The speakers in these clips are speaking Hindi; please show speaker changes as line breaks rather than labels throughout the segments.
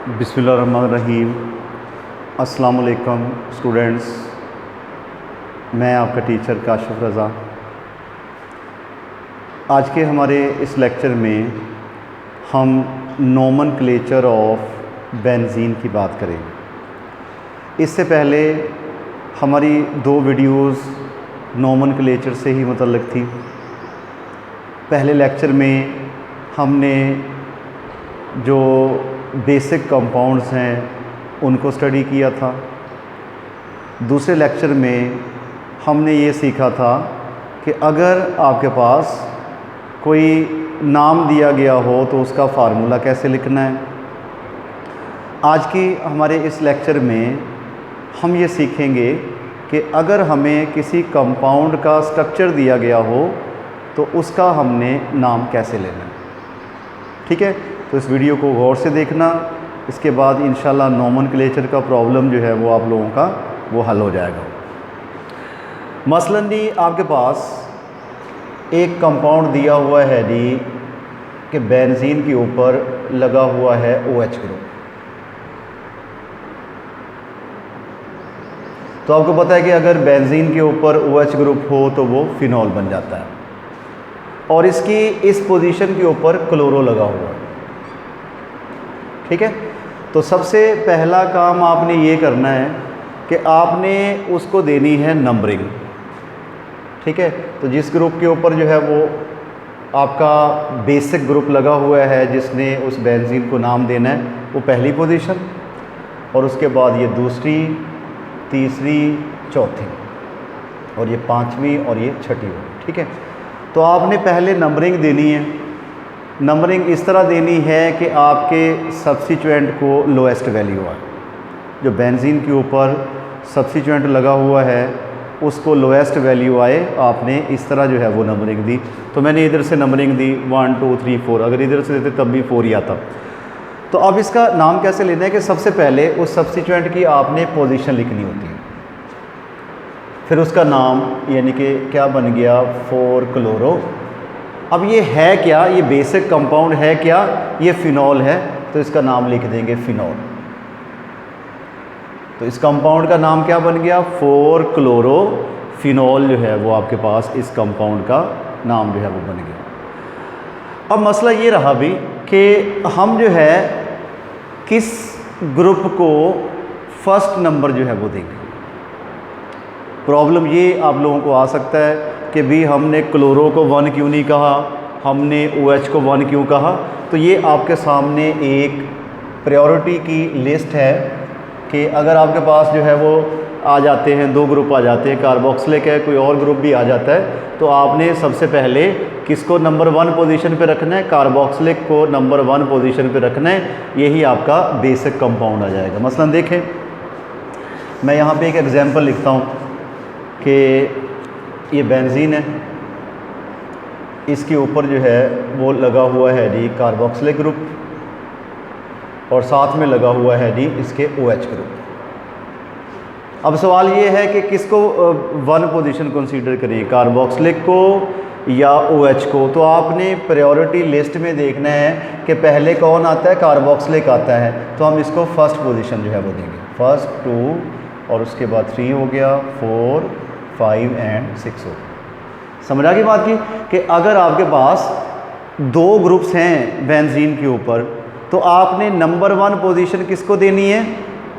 बिस्मिल्लाहिर्रहमानिर्रहीम। अस्सलाम वालेकुम स्टूडेंट्स, मैं आपका टीचर काशिफ रज़ा। आज के हमारे इस लेक्चर में हम नोमेनक्लेचर ऑफ बेंजीन की बात करेंगे। इससे पहले हमारी 2 वीडियोस नोमेनक्लेचर से ही मुतल्लिक़ थी। पहले लेक्चर में हमने जो बेसिक कंपाउंड्स हैं उनको स्टडी किया था। दूसरे लेक्चर में हमने ये सीखा था कि अगर आपके पास कोई नाम दिया गया हो तो उसका फ़ार्मूला कैसे लिखना है। आज की हमारे इस लेक्चर में हम ये सीखेंगे कि अगर हमें किसी कंपाउंड का स्ट्रक्चर दिया गया हो तो उसका हमने नाम कैसे लेना है। ठीक है, तो इस वीडियो को गौर से देखना। इसके बाद इंशाल्लाह नोमेनक्लेचर का प्रॉब्लम जो है वो आप लोगों का वो हल हो जाएगा। मसलन जी, आपके पास एक कंपाउंड दिया हुआ है जी कि बेंजीन के ऊपर लगा हुआ है OH ग्रुप। तो आपको पता है कि अगर बेंजीन के ऊपर OH ग्रुप हो तो वो फिनॉल बन जाता है, और इसकी इस पोजीशन के ऊपर क्लोरो लगा हुआ है। ठीक है, तो सबसे पहला काम आपने ये करना है कि आपने उसको देनी है नंबरिंग। ठीक है, तो जिस ग्रुप के ऊपर जो है वो आपका बेसिक ग्रुप लगा हुआ है जिसने उस बेंजीन को नाम देना है, वो पहली पोजीशन, और उसके बाद ये दूसरी, तीसरी, चौथी, और ये पांचवी, और ये छठी। ठीक है, तो आपने पहले नंबरिंग देनी है। नंबरिंग इस तरह देनी है कि आपके सब्स्टिट्यूएंट को लोएस्ट वैल्यू आए। जो बेंजीन के ऊपर सब्स्टिट्यूएंट लगा हुआ है उसको लोएस्ट वैल्यू आए, आपने इस तरह जो है वो नंबरिंग दी। तो मैंने इधर से नंबरिंग दी 1 2 3 4, अगर इधर से देते तब भी 4 ही आता। तो अब इसका नाम कैसे लेना है कि सबसे पहले उस सब्स्टिट्यूएंट की आपने पोजीशन लिखनी होती है, फिर उसका नाम, यानी कि क्या बन गया 4 क्लोरो। अब ये है क्या, ये बेसिक कंपाउंड है क्या, ये फिनॉल है, तो इसका नाम लिख देंगे फिनॉल। तो इस कंपाउंड का नाम क्या बन गया, 4 क्लोरो फिनॉल जो है वो आपके पास इस कंपाउंड का नाम जो है वो बन गया। अब मसला ये रहा भी कि हम जो है किस ग्रुप को फर्स्ट नंबर जो है वो देंगे। प्रॉब्लम ये आप लोगों को आ सकता है कि भी हमने क्लोरो को 1 क्यों नहीं कहा, हमने OH को 1 क्यों कहा। तो ये आपके सामने एक प्रायोरिटी की लिस्ट है कि अगर आपके पास जो है वो आ जाते हैं 2 ग्रुप आ जाते हैं, कार्बोक्सिलिक है, कोई और ग्रुप भी आ जाता है, तो आपने सबसे पहले किसको नंबर 1 पोजीशन पे रखना है, कार्बोक्सिलिक को नंबर 1 पोजीशन पे रखना है। यही आपका बेसिक कंपाउंड आ जाएगा। मसलन देखें, मैं यहाँ पे एक एग्जांपल लिखता हूँ कि ये बेंजीन है, इसके ऊपर जो है वो लगा हुआ है जी कार्बोक्सिलिक ग्रुप, और साथ में लगा हुआ है जी इसके OH ग्रुप। अब सवाल ये है कि किसको 1 पोजीशन कंसीडर करें, कार्बोक्सिलिक को या OH को। तो आपने प्रायोरिटी लिस्ट में देखना है कि पहले कौन आता है, कार्बोक्सिलिक आता है, तो हम इसको फर्स्ट पोजीशन जो है वो देंगे, फर्स्ट 2, और उसके बाद 3 हो गया, 4 5 एंड 6 हो। समझ आ गई बात की कि अगर आपके पास 2 ग्रुप्स हैं बेंजीन के ऊपर, तो आपने नंबर 1 पोजीशन किसको देनी है,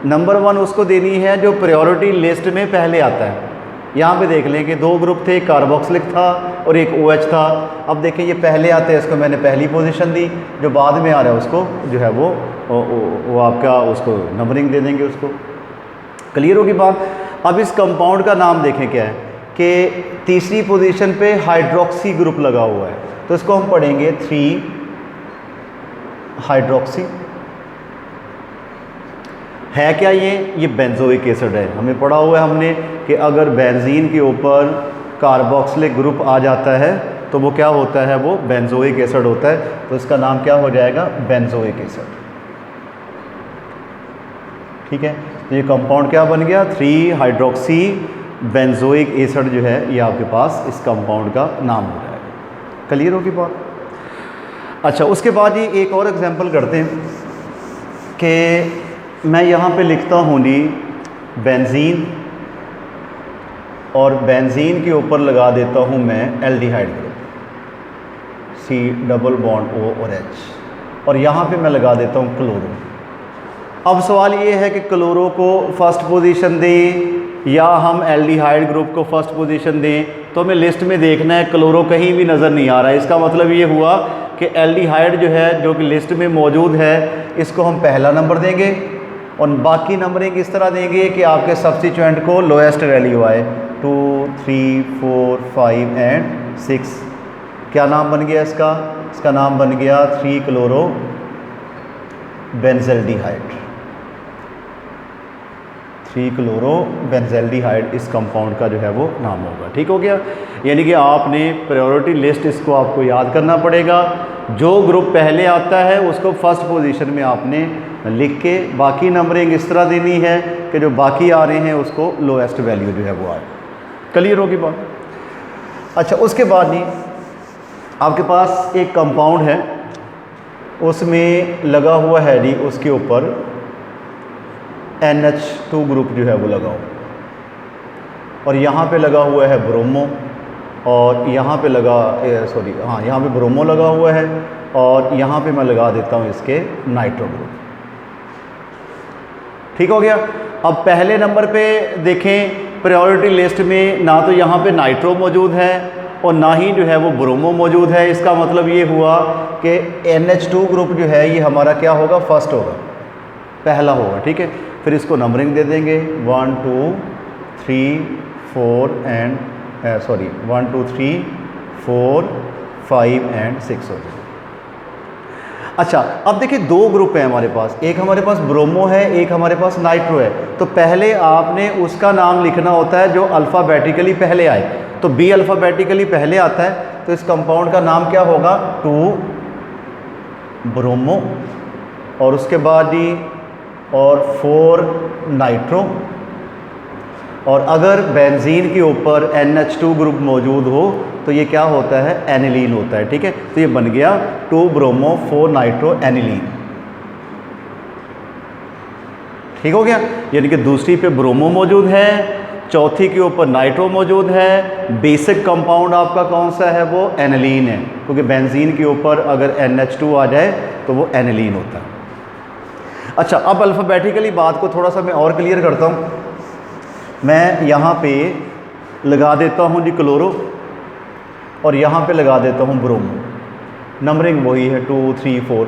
नंबर 1 उसको देनी है जो प्रायोरिटी लिस्ट में पहले आता है। यहाँ पे देख लें कि 2 ग्रुप थे, कार्बोक्सिलिक था और एक OH था। अब देखें ये पहले आते हैं, इसको मैंने पहली पोजीशन दी, जो बाद में आ रहा है उसको जो है वो आपका उसको नंबरिंग दे देंगे उसको। क्लियर होगी बात। अब इस कंपाउंड का नाम देखें क्या है कि तीसरी पोजीशन पे हाइड्रोक्सी ग्रुप लगा हुआ है, तो इसको हम पढ़ेंगे 3 हाइड्रोक्सी। है क्या ये बेंजोइक एसिड है। हमें पढ़ा हुआ है हमने कि अगर बेंजीन के ऊपर कार्बोक्सिलिक ग्रुप आ जाता है तो वो क्या होता है, वो बेंजोइक एसिड होता है। तो इसका नाम क्या हो जाएगा, बेंजोइक एसिड। ठीक है, तो ये कंपाउंड क्या बन गया, 3 हाइड्रोक्सी बेंजोइक एसिड जो है ये आपके पास इस कंपाउंड का नाम हो जाएगा। क्लियर होगी बात। अच्छा, उसके बाद ये एक और एग्जांपल करते हैं कि मैं यहाँ पे लिखता हूँ जी बेंजीन, और बेंजीन के ऊपर लगा देता हूँ मैं aldehyde group, C double bond O और H, और यहाँ पे मैं लगा देता हूँ क्लोरो। अब सवाल ये है कि क्लोरो को फर्स्ट पोजीशन दें या हम एल्डिहाइड ग्रुप को फर्स्ट पोजीशन दें। तो हमें लिस्ट में देखना है, क्लोरो कहीं भी नज़र नहीं आ रहा है। इसका मतलब ये हुआ कि एल्डिहाइड जो है, जो कि लिस्ट में मौजूद है, इसको हम पहला नंबर देंगे और बाकी नंबरिंग इस तरह देंगे कि आपके सब्स्टिट्यूएंट को लोएस्ट वैल्यू आए, 2, 3, 4, 5 एंड 6। क्या नाम बन गया इसका? इसका नाम बन गया 3 क्लोरो बेंजल्डिहाइड। 3 क्लोरो बेंजल्डिहाइड इस कंपाउंड का जो है वो नाम होगा। ठीक हो गया। यानी कि आपने प्रायोरिटी लिस्ट, इसको आपको याद करना पड़ेगा। जो ग्रुप पहले आता है उसको फर्स्ट पोजीशन में आपने लिख के बाकी नंबरिंग इस तरह देनी है कि जो बाकी आ रहे हैं उसको लोएस्ट वैल्यू जो है वो आए। क्लियर होगी बात? अच्छा, उसके बाद नहीं, आपके पास एक कंपाउंड है, उसमें लगा हुआ है जी, उसके ऊपर NH2 ग्रुप जो है वो लगाओ, और यहाँ पे लगा हुआ है ब्रोमो, और यहाँ पे लगा यहाँ पे ब्रोमो लगा हुआ है, और यहाँ पे मैं लगा देता हूँ इसके नाइट्रो ग्रुप। ठीक हो गया। अब पहले नंबर पे देखें प्रायोरिटी लिस्ट में, ना तो यहाँ पे नाइट्रो मौजूद है और ना ही जो है वो ब्रोमो मौजूद है। इसका मतलब ये हुआ कि NH2 ग्रुप जो है ये हमारा क्या होगा? फर्स्ट होगा, पहला होगा। ठीक है, फिर इसको नंबरिंग दे देंगे 1, 2, 3, 4 एंड 1, 2, 3, 4, 5 एंड 6 हो जाए। अच्छा, अब देखिए दो ग्रुप हैं हमारे पास, एक हमारे पास ब्रोमो है, एक हमारे पास नाइट्रो है। तो पहले आपने उसका नाम लिखना होता है जो अल्फ़ाबेटिकली पहले आए। तो B अल्फ़ाबेटिकली पहले आता है, तो इस कंपाउंड का नाम क्या होगा? 2 ब्रोमो, और उसके बाद जी और 4 नाइट्रो, और अगर बेंजीन के ऊपर NH2 ग्रुप मौजूद हो तो ये क्या होता है? एनिलीन होता है। ठीक है, तो ये बन गया 2 ब्रोमो 4 नाइट्रो एनिलीन। ठीक हो गया। यानी कि दूसरी पे ब्रोमो मौजूद है, चौथी के ऊपर नाइट्रो मौजूद है। बेसिक कंपाउंड आपका कौन सा है? वो एनिलीन है, क्योंकि बेंजीन के ऊपर अगर NH2 आ जाए तो वो एनिलीन होता है। अच्छा, अब अल्फ़ाबेटिकली बात को थोड़ा सा मैं और क्लियर करता हूँ। मैं यहाँ पे लगा देता हूँ जी क्लोरो, और यहाँ पे लगा देता हूँ ब्रोमो। नंबरिंग वही है 2, 3, 4।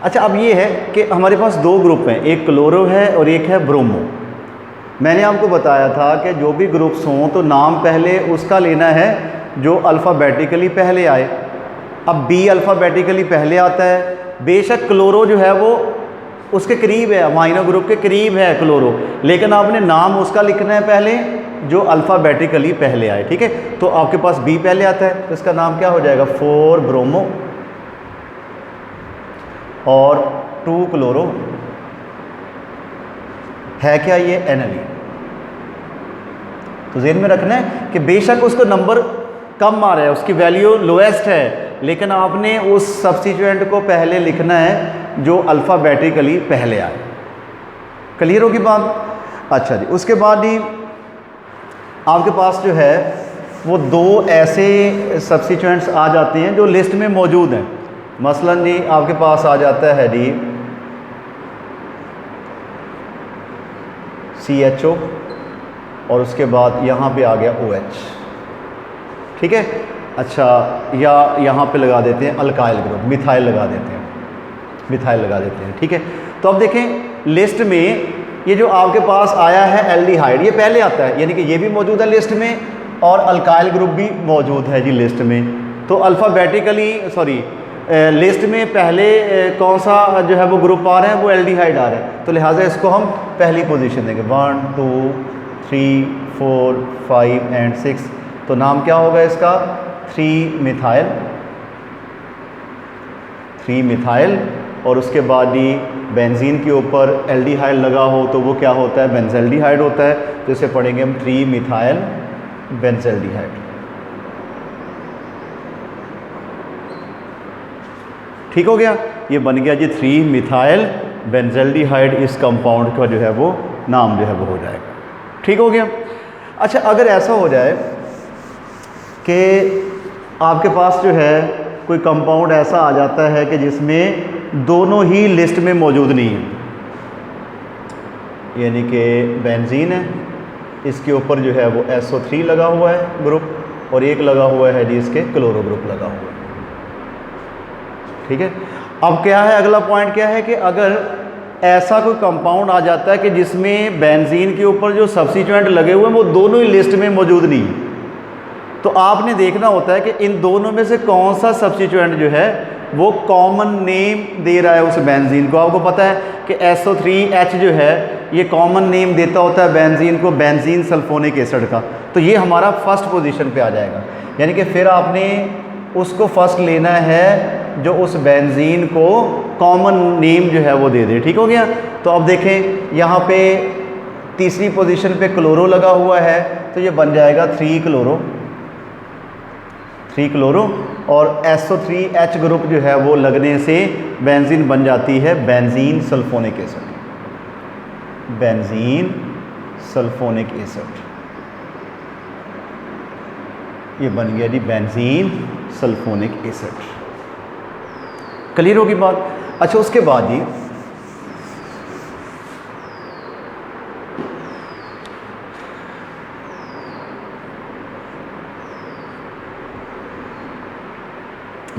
अच्छा, अब ये है कि हमारे पास दो ग्रुप हैं, एक क्लोरो है और एक है ब्रोमो। मैंने आपको बताया था कि जो भी ग्रुप्स हों तो नाम पहले उसका लेना है जो अल्फ़ाबेटिकली पहले आए। अब B अल्फ़ाबेटिकली पहले आता है, बेशक क्लोरो जो है वो उसके करीब है, अमाइनो ग्रुप के करीब है क्लोरो, लेकिन आपने नाम उसका लिखना है पहले जो अल्फ़ाबेटिकली पहले आए। ठीक है, तो आपके पास B पहले आता है, तो इसका नाम क्या हो जाएगा? 4 ब्रोमो और 2 क्लोरो। है क्या ये? एनिलीन। तो ज़हन में रखना है कि बेशक उसको नंबर कम आ रहा है, उसकी वैल्यू लोएस्ट है, लेकिन आपने उस सब्स्टिट्यूएंट को पहले लिखना है जो अल्फ़ाबेटिकली पहले आए। क्लियर होगी बात? अच्छा जी, उसके बाद ही आपके पास जो है वो दो ऐसे सब्स्टिट्यूएंट्स आ जाते हैं जो लिस्ट में मौजूद हैं। मसलन जी आपके पास आ जाता है जी CHO, और उसके बाद यहाँ पे आ गया OH। ठीक है। अच्छा, या यहाँ पे लगा देते हैं अल्काइल ग्रुप, मिथाइल लगा देते हैं, मिथाइल लगा देते हैं। ठीक है, तो अब देखें लिस्ट में ये जो आपके पास आया है एल्डिहाइड, ये पहले आता है, यानी कि ये भी मौजूद है लिस्ट में, और अल्काइल ग्रुप भी मौजूद है जी लिस्ट में। तो अल्फ़ाबेटिकली लिस्ट में पहले कौन सा जो है वो ग्रुप आ रहा है? वो एल्डिहाइड आ रहा है, तो लिहाजा इसको हम पहली पोजीशन देंगे 1, 2, 3, 4, 5 एंड 6। तो नाम क्या होगा इसका? 3 मिथाइल, 3 मिथाइल। और उसके बाद ही बेंजीन के ऊपर एल्डिहाइड लगा हो तो वो क्या होता है? बेंजल्डिहाइड होता है। तो इसे पढ़ेंगे हम 3 मिथाइल बेंजल्डिहाइड। ठीक हो गया, ये बन गया जी 3 मिथाइल बेंजल्डिहाइड इस कंपाउंड का जो है वो नाम जो है वो हो जाएगा। ठीक हो गया। अच्छा, अगर ऐसा हो जाए कि आपके पास जो है कोई कंपाउंड ऐसा आ जाता है कि जिसमें दोनों ही लिस्ट में मौजूद नहीं है, यानी कि बेंजीन है, इसके ऊपर जो है वो SO3 लगा हुआ है ग्रुप, और एक लगा हुआ है जी इसके क्लोरो ग्रुप लगा हुआ है। ठीक है। अब क्या है, अगला पॉइंट क्या है कि अगर ऐसा कोई कंपाउंड आ जाता है कि जिसमें बेंजीन के ऊपर जो सब्स्टिट्यूएंट लगे हुए हैं वो दोनों ही लिस्ट में मौजूद नहीं है, तो आपने देखना होता है कि इन दोनों में से कौन सा सब्स्टिट्यूएंट जो है वो कॉमन नेम दे रहा है उस बेंजीन को। आपको पता है कि SO3H जो है ये कॉमन नेम देता होता है बेंजीन को, बेंजीन सल्फोनिक एसिड का। तो ये हमारा फर्स्ट पोजीशन पे आ जाएगा, यानी कि फिर आपने उसको फर्स्ट लेना है जो उस बेंजीन को कॉमन नेम जो है वो दे दे। ठीक हो गया। तो अब देखें यहाँ पे तीसरी पोजीशन पे क्लोरो लगा हुआ है, तो ये बन जाएगा 3 क्लोरो, और SO3H ग्रुप जो है वो लगने से बेंजीन बन जाती है benzene sulphonic acid, benzene sulphonic acid, ये बन गया जी बेंजीन सल्फोनिक एसिड। क्लियर होगी बात। अच्छा, उसके बाद जी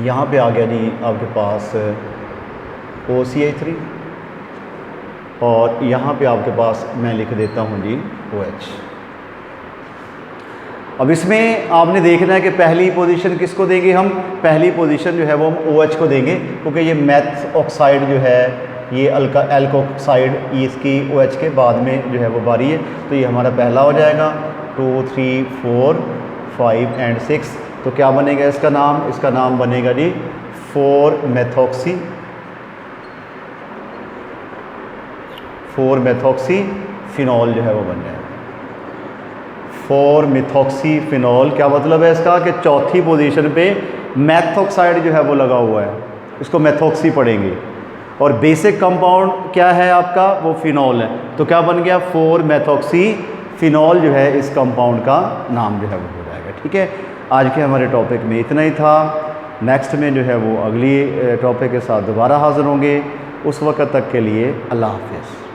यहाँ पे आ गया जी आपके पास OCH3, और यहाँ पे आपके पास मैं लिख देता हूँ जी OH। अब इसमें आपने देखना है कि पहली पोजीशन किसको देंगे हम, पहली पोजीशन जो है वो हम OH को देंगे, क्योंकि ये मेथ ऑक्साइड जो है ये एल्कोक्साइड, ये इसकी OH के बाद में जो है वो बारी है, तो ये हमारा पहला हो जाएगा। 2, 3, 4, 5 एंड 6, तो क्या बनेगा इसका नाम, इसका नाम बनेगा जी 4-मेथॉक्सी फिनॉल जो है वो बन जाएगा 4-मेथॉक्सी फिनॉल। क्या मतलब है इसका कि चौथी पोजीशन पे मेथॉक्साइड जो है वो लगा हुआ है, इसको मेथॉक्सी पढ़ेंगे, और बेसिक कंपाउंड क्या है आपका, वो फिनॉल है, तो क्या बन गया 4-मेथॉक्सी फिनॉल जो है इस कंपाउंड का नाम जो है वो हो जाएगा। ठीक है। आज के हमारे टॉपिक में इतना ही था। नेक्स्ट में जो है वो अगली टॉपिक के साथ दोबारा हाज़िर होंगे। उस वक्त तक के लिए अल्लाह हाफ़िज़।